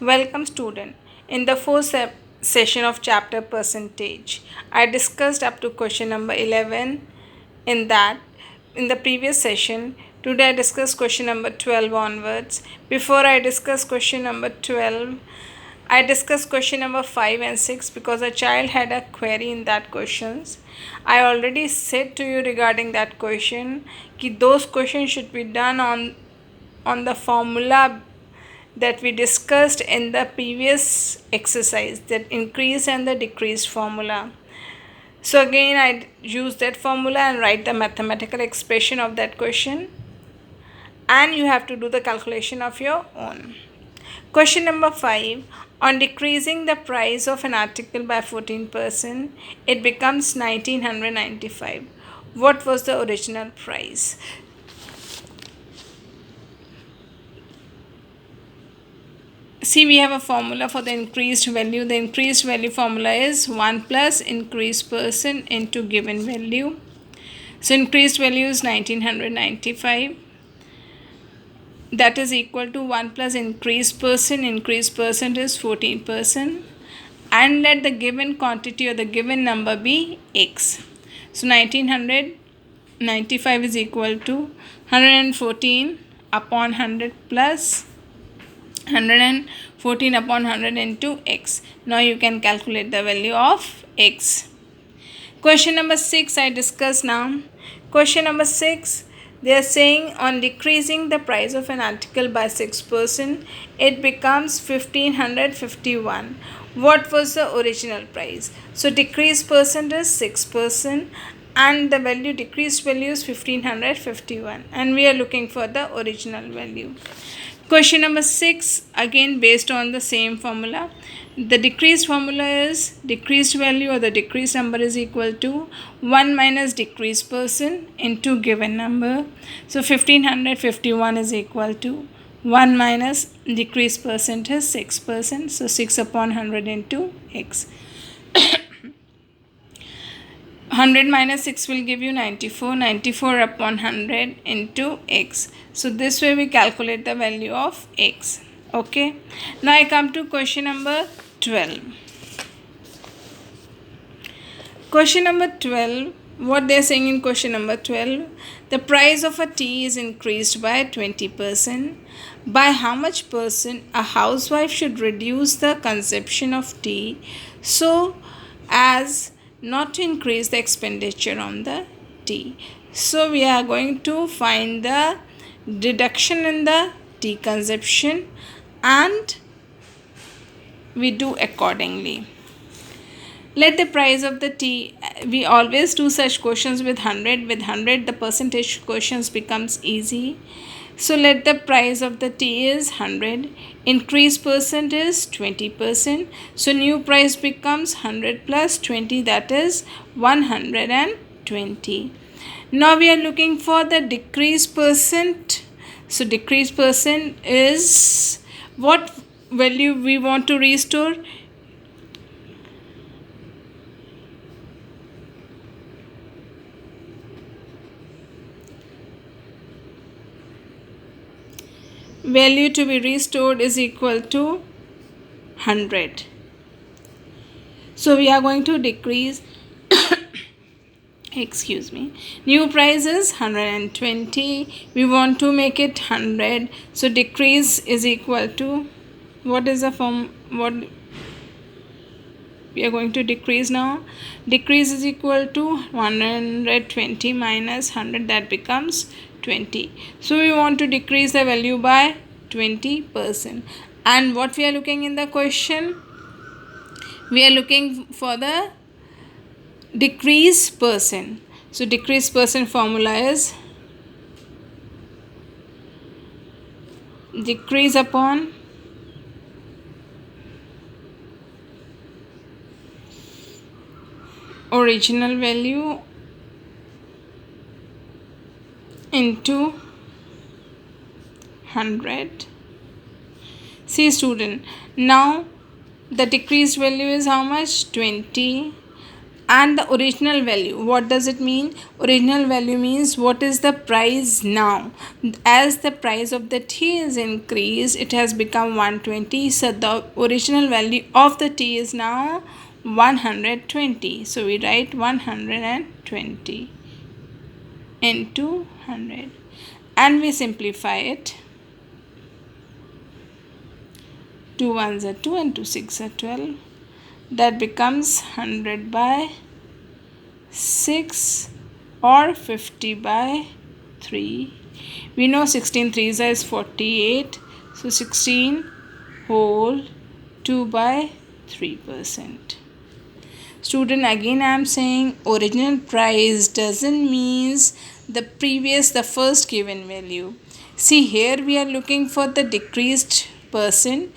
Welcome student. In the session of chapter percentage, I discussed up to question number 11 in that in the previous session. Today I discuss question number 12 onwards. Before I discuss question number 12, I discussed question number 5 and 6 because a child had a query in that questions. I already said to you regarding that question that those questions should be done on the formula that we discussed in the previous exercise, that increase and the decrease formula. So again I use that formula and write the mathematical expression of that question, and you have to do the calculation of your own. Question number 5. On decreasing the price of an article by 14%, it becomes 1995. What was the original price? See, we have a formula for the increased value. The increased value formula is 1 plus increased percent into given value. So increased value is 1995. That is equal to 1 plus increased percent. Increased percent is 14%. And let the given quantity or the given number be x. So 1995 is equal to 114 upon 100 plus 114 upon 100 into x. Now you can calculate the value of x. Question number 6 I discuss now. Question number 6, they are saying on decreasing the price of an article by 6%, it becomes 1551. What was the original price? So decreased percent is 6% and the value decreased value is 1551, and we are looking for the original value. Question number 6, again based on the same formula. The decreased formula is decreased value or the decreased number is equal to 1 minus decreased percent into given number. So 1551 is equal to 1 minus decreased percent is 6%. So 6 upon 100 into x. 100 minus 6 will give you 94. 94 upon 100 into x. So this way we calculate the value of x. Okay. Now I come to question number 12. Question number 12. What they are saying in question number 12? The price of a tea is increased by 20%. By how much percent a housewife should reduce the consumption of tea so as not to increase the expenditure on the tea? So we are going to find the reduction in the tea consumption and we do accordingly. Let the price of the tea, we always do such questions with 100. With 100 the percentage questions becomes easy. So let the price of the tea is 100. Increased percent is 20%. So new price becomes 100 plus 20, that is 120. Now we are looking for the decreased percent. So decreased percent is what value we want to restore? Value to be restored is equal to 100. So we are going to decrease excuse me, new price is 120. We want to make it 100. So decrease is equal to, what is the form, what we are going to decrease now? Decrease is equal to 120 minus 100, that becomes 20. So we want to decrease the value by 20%. And what we are looking in the question? We are looking for the decrease percent. So decrease percent formula is decrease upon original value into 100. See student, now the decreased value is how much? 20, and the original value. What does it mean? Original value means what is the price now. As the price of the tea is increased, it has become 120. So the original value of the tea is now 120. So we write 120 into 100 and we simplify it. 2 ones are 2 and 2 6 are 12. That becomes 100 by 6 or 50 by 3. We know 16 threes is 48. So 16 whole 2 by 3%. Student, again I am saying original price doesn't means the first given value. See, here we are looking for the decreased percent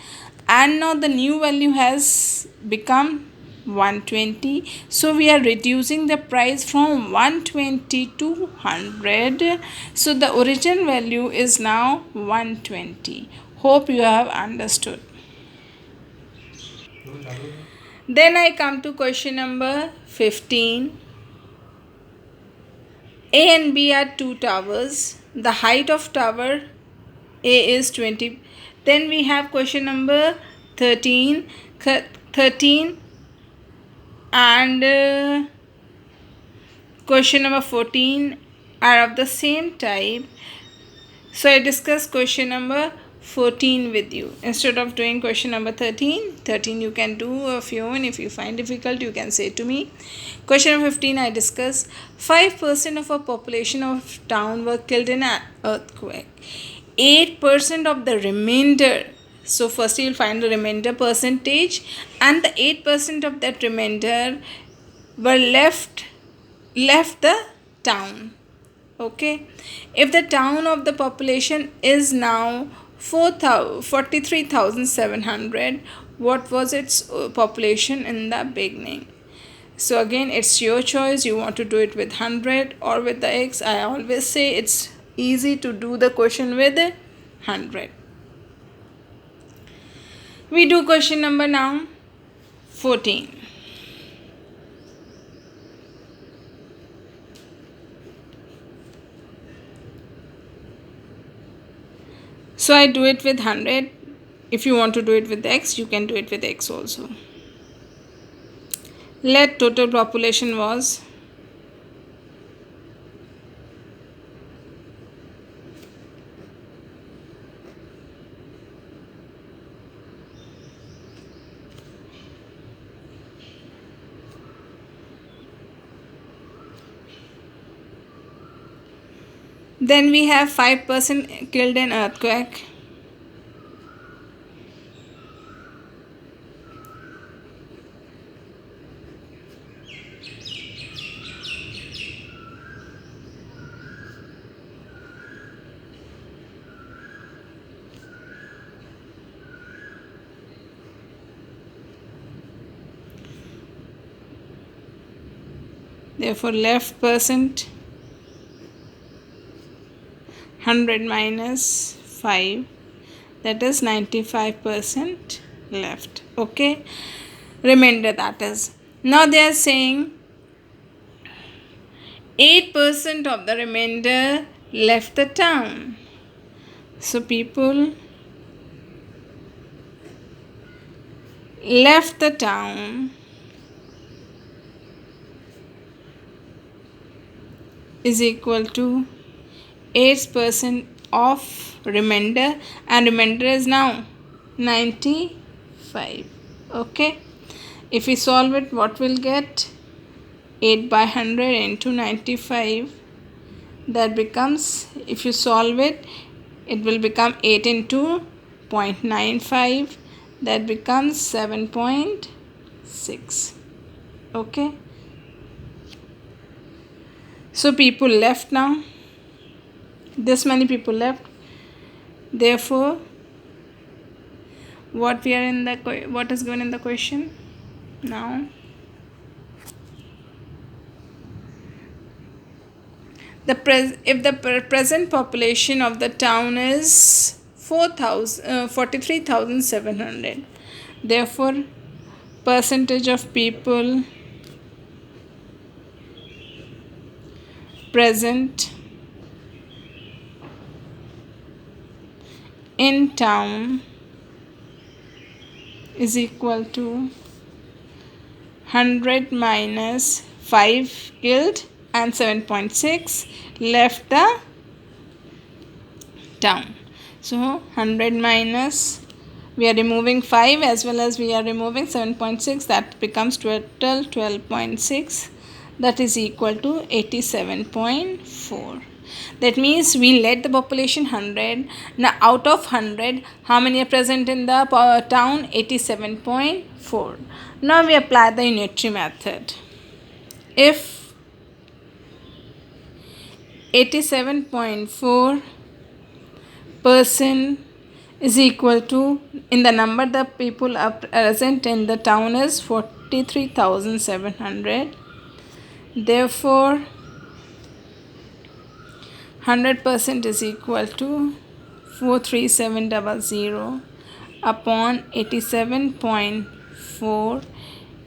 and now the new value has become 120. So we are reducing the price from 120 to 100. So the original value is now 120. Hope you have understood. Then I come to question number 15. A and B are two towers. The height of tower A is 20. Then we have question number 13. 13 and question number 14 are of the same type. So I discuss question number 14 with you. Instead of doing question number 13 you can do a few, and if you find difficult you can say to me. Question number 15 I discuss 5% of a population of town were killed in an earthquake. 8% of the remainder. So first you will find the remainder percentage, and the 8% of that remainder were left the town. Okay, if the town of the population is now 43,700, what was its population in the beginning? So again, it's your choice. You want to do it with 100 or with the x. I always say it's easy to do the question with 100. We do question number now 14. So I do it with 100. If you want to do it with x, you can do it with x also. Let total population was then we have 5% killed in earthquake. Therefore left percent 100 minus 5, that is 95% left. Okay, remainder, that is. Now they are saying 8% of the remainder left the town. So people left the town is equal to 8% of remainder, and remainder is now 95. Okay, if we solve it, what we'll get? 8 by 100 into 95. That becomes, if you solve it, it will become 8 into 0.95. That becomes 7.6. Okay, so people left now. This many people left. Therefore, what is given in the question now? If the present population of the town is 43,700, therefore percentage of people present in town is equal to 100 minus 5 killed and 7.6 left the town. So 100 minus, we are removing 5 as well as we are removing 7.6, that becomes total 12.6, that is equal to 87.4. That means we let the population 100. Now out of 100, how many are present in the town? 87.4. Now we apply the unitary method. If 87.4% is equal to, in the number the people are present in the town is 43,700, therefore 100% is equal to 43700 upon 87.4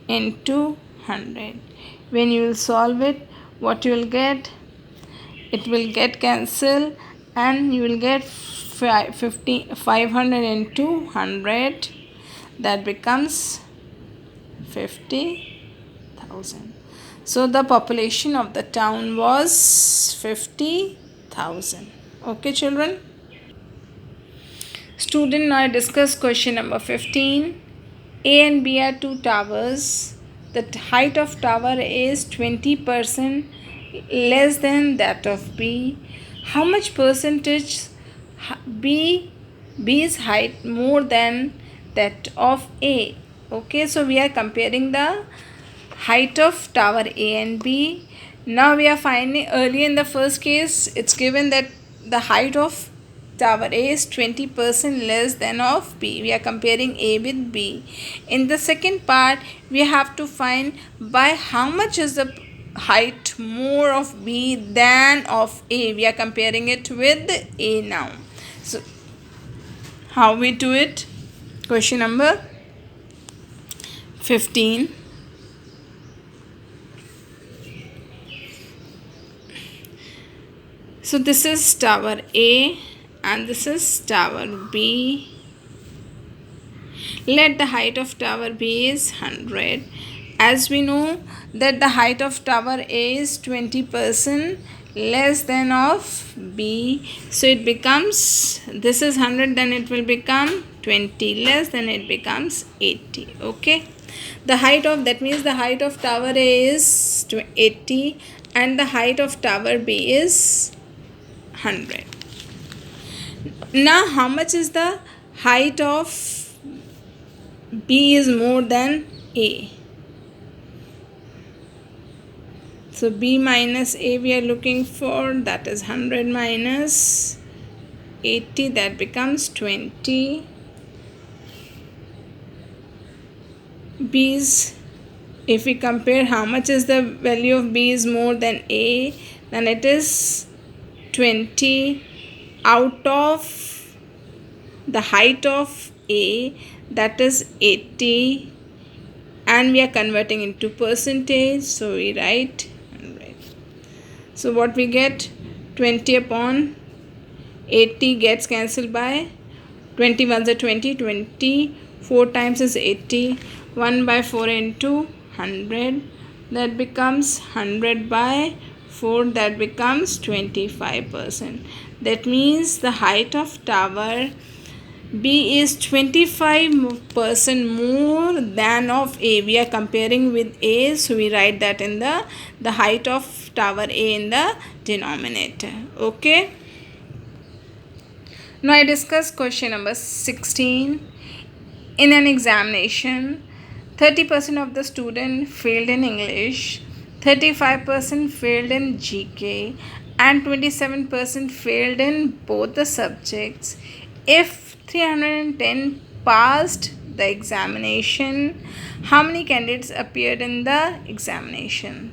into 100. When you will solve it, what you will get? It will get cancelled and you will get 500 into 100, that becomes 50,000. So the population of the town was 50,000. Okay, children? Student, now I discuss question number 15. A and B are two towers. The height of tower is 20% less than that of B. How much percentage B's height more than that of A? Okay, so we are comparing the height of tower A and B. Now we are finding, earlier in the first case it's given that the height of tower A is 20% less than of B. We are comparing A with B. In the second part, we have to find by how much is the height more of B than of A. We are comparing it with A now. So how we do it? Question number 15. So this is tower A and this is tower B. Let the height of tower B is 100. As we know that the height of tower A is 20% less than of B. So it becomes, this is 100, then it will become 20 less, then it becomes 80. Okay. The height of, that means the height of tower A is 80 and the height of tower B is 100. Now how much is the height of B is more than A? So B minus A we are looking for, that is 100 minus 80, that becomes 20. B's, if we compare how much is the value of B is more than A, then it is 20 out of the height of A, that is 80, and we are converting into percentage, so we write 100. So what we get? 20 upon 80 gets cancelled by 20 ones are 20, 20 4 times is 80, 1 by 4 into 100, that becomes 100 by 4, that becomes 25%. That means the height of tower B is 25% more than of A. We are comparing with A, so we write that in the height of tower A in the denominator. Okay. Now I discuss question number 16. In an examination, 30% of the student failed in English, 35% failed in GK, and 27% failed in both the subjects. If 310 passed the examination, how many candidates appeared in the examination?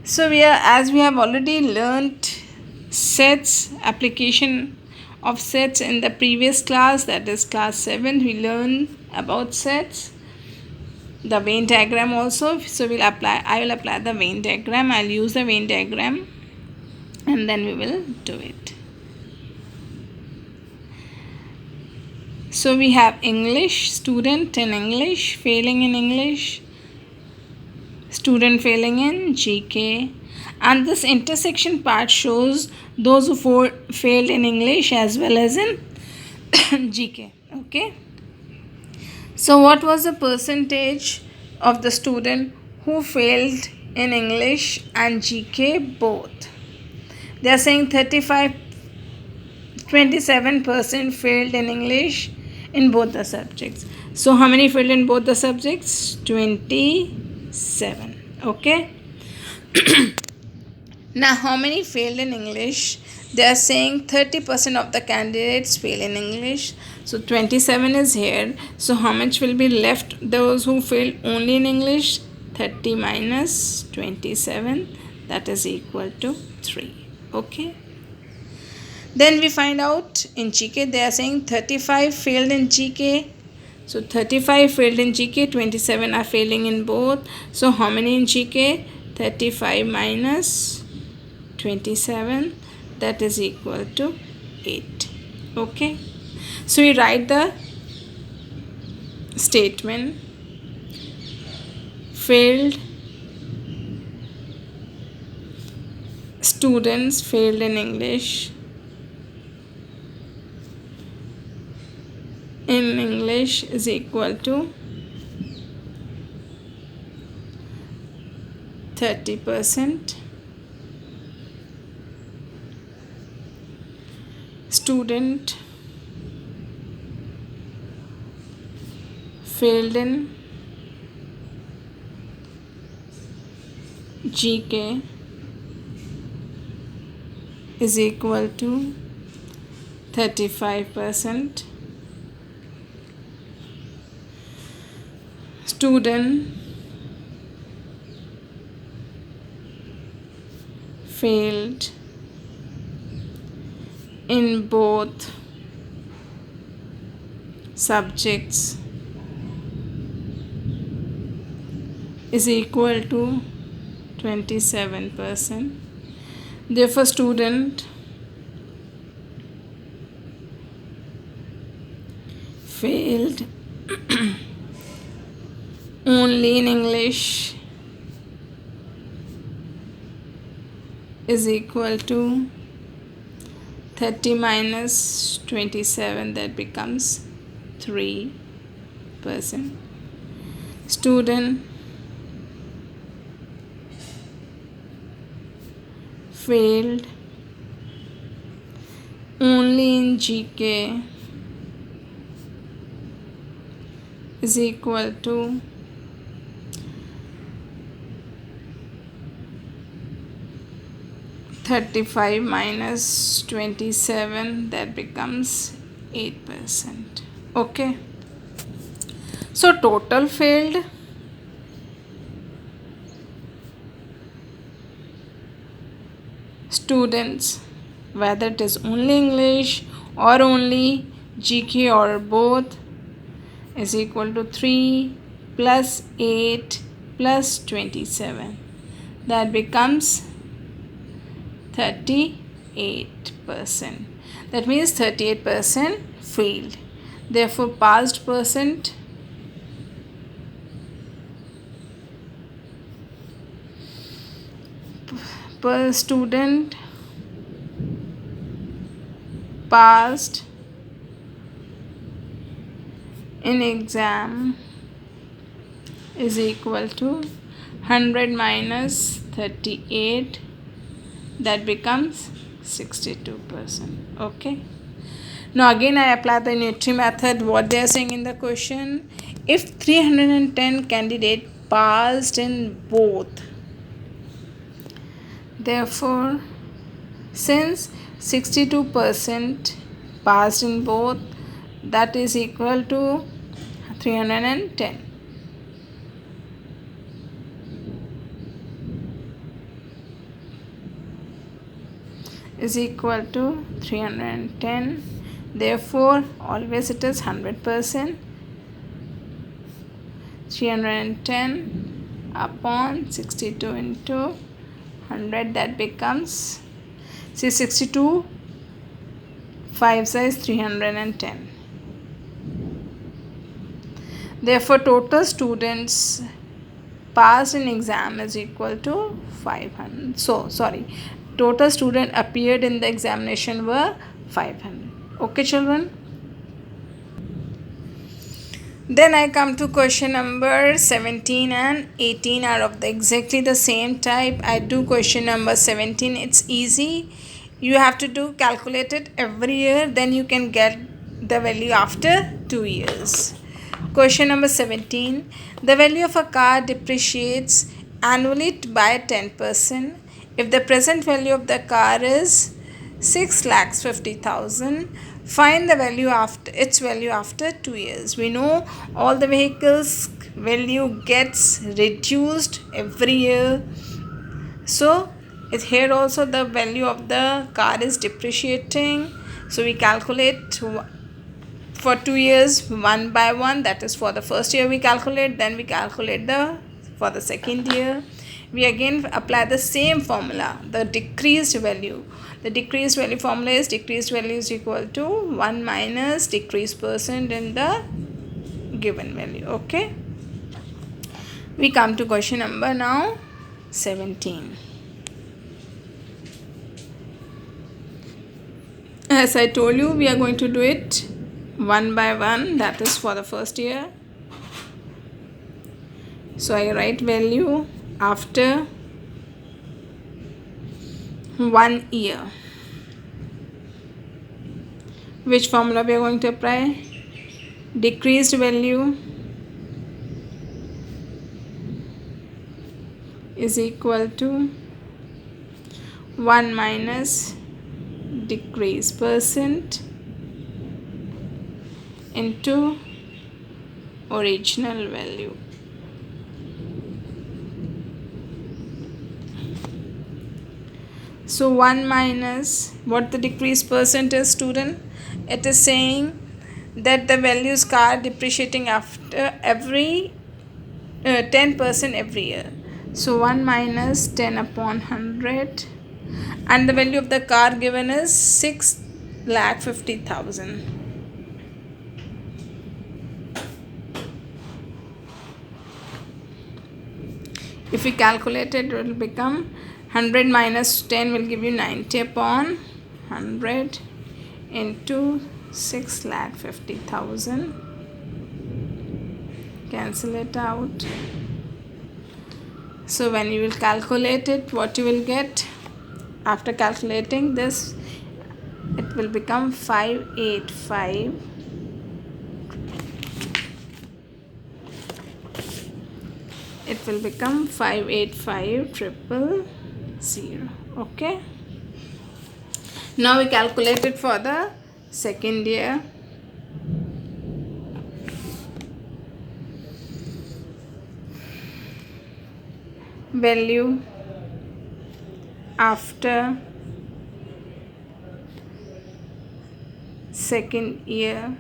So we have already learnt sets, application of sets in the previous class, that is class 7. We learned about sets, the Venn diagram also. So I will apply the Venn diagram. I'll use the Venn diagram. and then we will do it. So we have English, student in English, failing in English, student failing in GK, and this intersection part shows those who failed in English as well as in GK. Okay. So what was the percentage of the student who failed in English and GK both? They are saying 27% failed in English in both the subjects. So how many failed in both the subjects? 27. Okay. Now how many failed in English? They are saying 30% of the candidates fail in English. So 27 is here. So how much will be left? Those who failed only in English? 30 minus 27, that is equal to 3. Okay. Then we find out in GK, they are saying 35 failed in GK. So 35 failed in GK, 27 are failing in both. So how many in GK? 35 minus 27, that is equal to 8. Okay. So we write the statement: failed students failed in English is equal to 30%. Student failed in GK is equal to 35%. Student failed in both subjects is equal to 27%. Therefore, student failed only in English is equal to 30 minus 27, that becomes 3%. Student failed only in GK is equal to 35 minus 27, that becomes 8%. Okay. So total failed students, whether it is only English or only GK or both, is equal to 3 plus 8 plus 27, that becomes 38%. That means 38% failed. Therefore, passed percent per student passed in exam is equal to 100 minus 38, that becomes 62%. Okay. Now again I apply the unitary method. What they are saying in the question: if 310 candidate passed in both, therefore since 62% passed in both, that is equal to 310. Is equal to 310. Therefore always it is 100%. 310 upon 62 into 100, that becomes See, 62 5 size 310. Therefore, total students passed in exam is equal to 500. So, sorry, total student appeared in the examination were 500. Okay, children. Then I come to question number 17 and 18 are of the exactly the same type. I do question number 17. It's easy. You have to do calculate it every year, then you can get the value after 2 years. Question number 17. The value of a car depreciates annually by 10% if the present value of the car is 6,50,000. Find the value after its value after 2 years. We know all the vehicles value gets reduced every year. So here also the value of the car is depreciating. So we calculate for 2 years one by one. That is for the first year we calculate, then we calculate for the second year. We again apply the same formula, the decreased value. The decreased value formula is decreased value is equal to 1 minus decreased percent in the given value. Okay. We come to question number now 17. As I told you, we are going to do it one by one. That is for the first year. So I write value after 1 year. Which formula we are going to apply? Decreased value is equal to 1 minus decreased percent into original value. So 1 minus what the decreased percent is, student? It is saying that the values are depreciating after every 10% every year. So 1 minus 10 upon 100, and the value of the car given is 6,50,000. If we calculate it, it will become 100 minus 10 will give you 90 upon 100 into 6,50,000. Cancel it out. So when you will calculate it, what you will get after calculating this, it will become 585. It will become 585,000. Okay. Now we calculate it for the second year. Value after second year.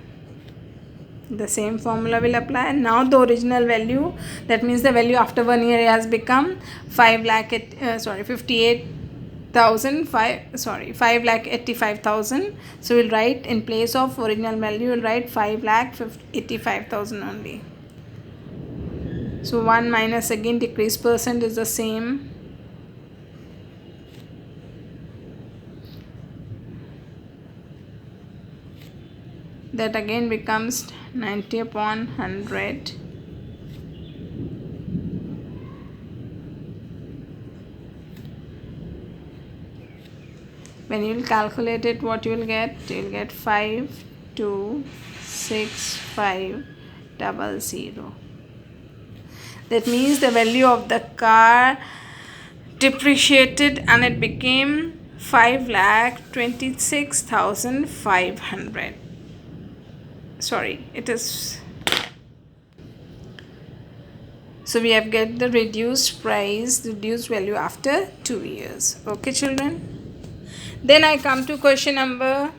The same formula will apply. Now the original value, that means the value after 1 year has become 5,85,000. So we'll write in place of original value, we'll write 5,85,000 only. So 1 minus again decreased percent is the same. That again becomes 90 upon 100. When you will calculate it, what you will get? You will get 5,265,000. That means the value of the car depreciated and it became 5,26,500. Sorry, it is. So we have get the reduced price, reduced value after 2 years. Okay, children. Then I come to question number.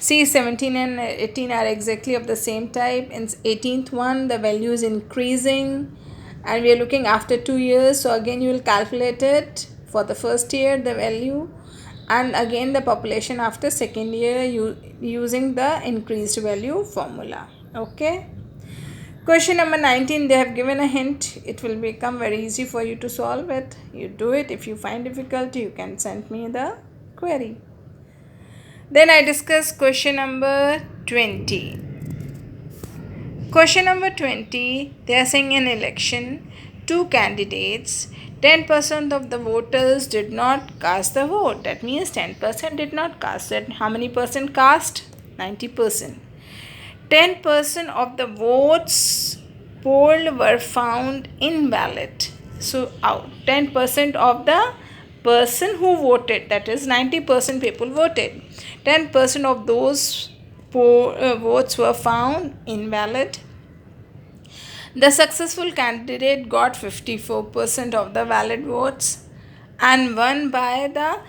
See, 17 and 18 are exactly of the same type. In 18th one, the value is increasing and we are looking after 2 years. So again, you will calculate it for the first year the value, and again the population after second year using the increased value formula. Okay. Question number 19, they have given a hint. It will become very easy for you to solve it. You do it. If you find difficulty, you can send me the query. Then I discuss question number 20. Question number 20, they are saying in election, two candidates, 10% of the voters did not cast the vote. That means 10% did not cast it. How many percent cast? 90%. 10% of the votes polled were found invalid. So 10% of the person who voted, that is 90% people voted, 10% of those votes were found invalid. The successful candidate got 54% of the valid votes and won by the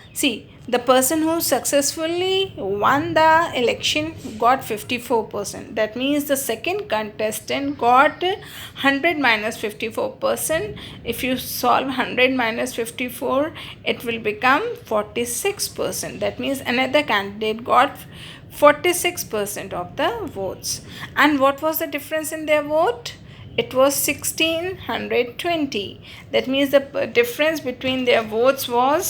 person who successfully won the election got 54%. That means the second contestant got 100 minus 54%. If you solve 100 minus 54, it will become 46%. That means another candidate got 46% of the votes. And what was the difference in their vote? It was 1620. That means the difference between their votes was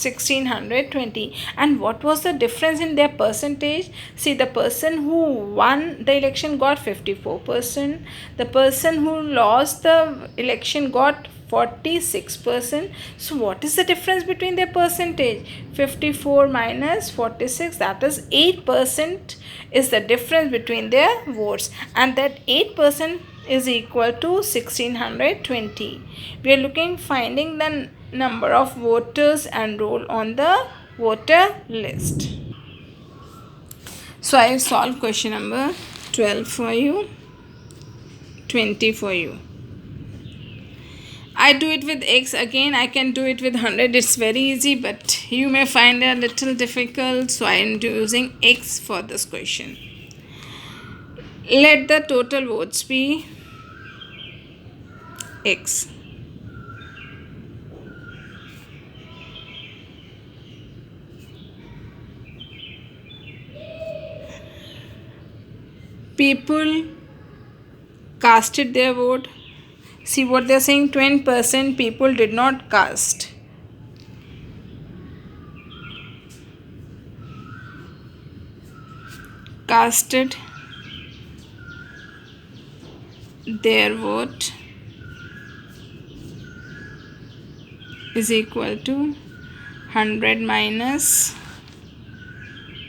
1620. And what was the difference in their percentage? See, the person who won the election got 54%. The person who lost the election got 46%. So what is the difference between their percentage? 54 minus 46, that is 8% is the difference between their votes, and that 8% is equal to 1620. We are finding the number of voters enrolled on the voter list. So I have solved question number 12 for you, 20 for you. I do it with x. Again, I can do it with 100. It's very easy, but you may find it a little difficult. So I am using x for this question. Let the total votes be x. People casted their vote. See what they are saying, 20% people did not cast. Casted their vote is equal to 100 minus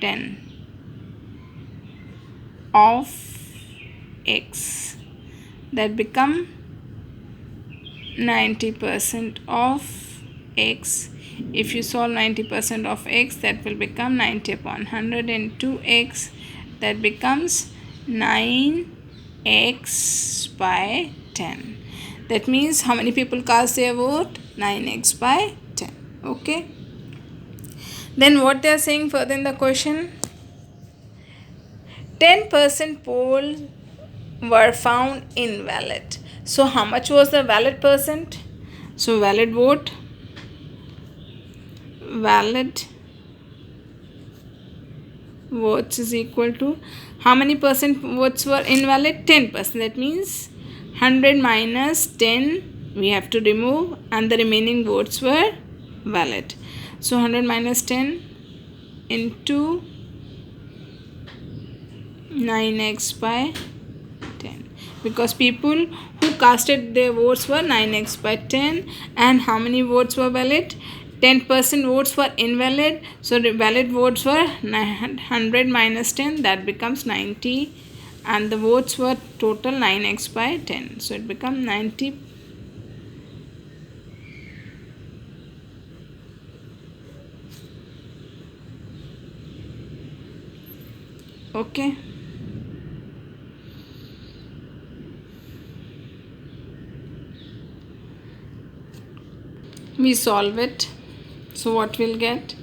10 of x. That become 90% of x. If you solve 90% of x, that will become 90 upon 100 into x. That becomes 9x by 10. That means how many people cast their vote? 9x by 10. Okay. Then what they are saying further in the question? 10% poll were found invalid. So how much was the valid percent? So valid votes is equal to how many percent votes were invalid? 10%. That means 100 minus 10 we have to remove, and the remaining votes were valid. So 100 minus 10 into 9x by 10, because people who casted their votes were 9x by 10, and how many votes were valid? 10% votes were invalid, so the valid votes were 100 minus 10, that becomes 90, and the votes were total 9x by 10, so it becomes 90. Okay. We solve it. So what we'll get?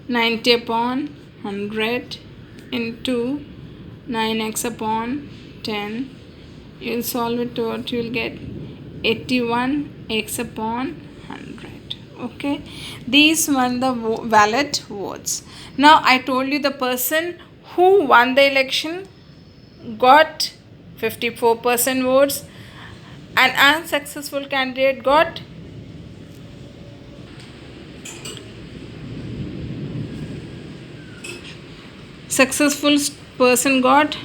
90 upon 100 into 9x upon 10. You'll solve it to what you'll get? 81x upon 100. Okay, these were the valid votes. Now I told you the person who won the election got 54% votes. An unsuccessful candidate got successful person got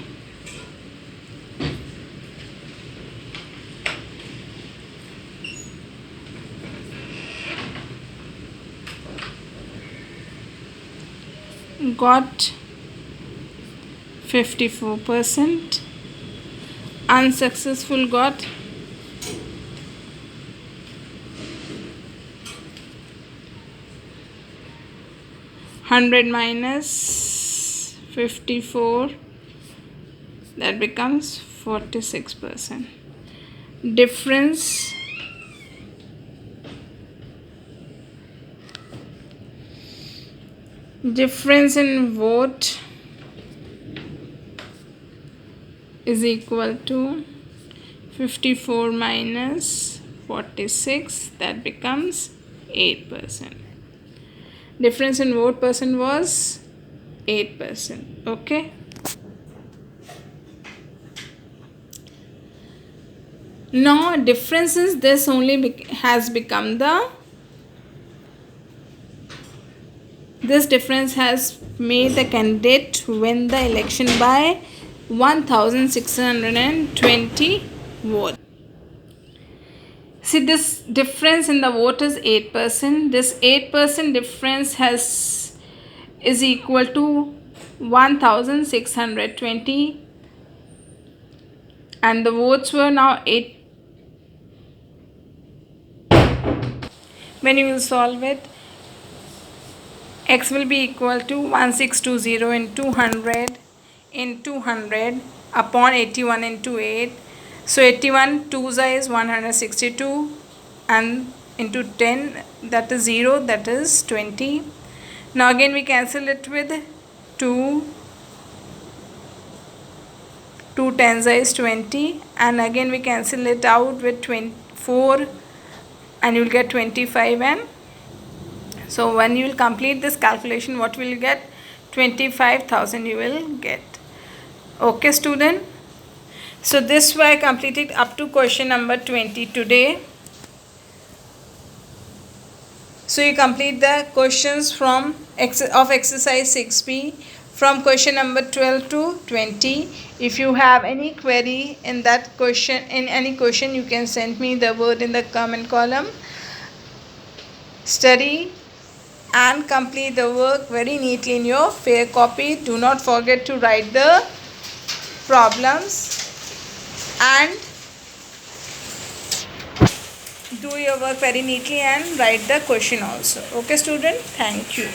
54%. Unsuccessful got 100 minus 54, that becomes 46%. Difference in vote is equal to 54 minus 46, that becomes 8%. Difference in vote percent was 8%. Okay. Now difference is this only has become the this difference has made the candidate win the election by 1620 votes. See, this difference in the vote is 8%. This 8% difference is equal to 1620, and the votes were now 8. When you will solve it, x will be equal to 1620 in 200 upon 81 into 8. So 81 2s is 162, and into 10, that is 0, that is 20. Now again we cancel it with 2. 2 tens is 20, and again we cancel it out with 24, and you will get 25. And so when you will complete this calculation, what will you get? 25,000 you will get. Okay, student. So this way I completed up to question number 20 today. So you complete the questions from exercise 6b from question number 12 to 20. If you have any query in that question, in any question, you can send me the word in the comment column. Study and complete the work very neatly in your fair copy. Do not forget to write the problems and do your work very neatly and write the question also. Okay, student? Thank you.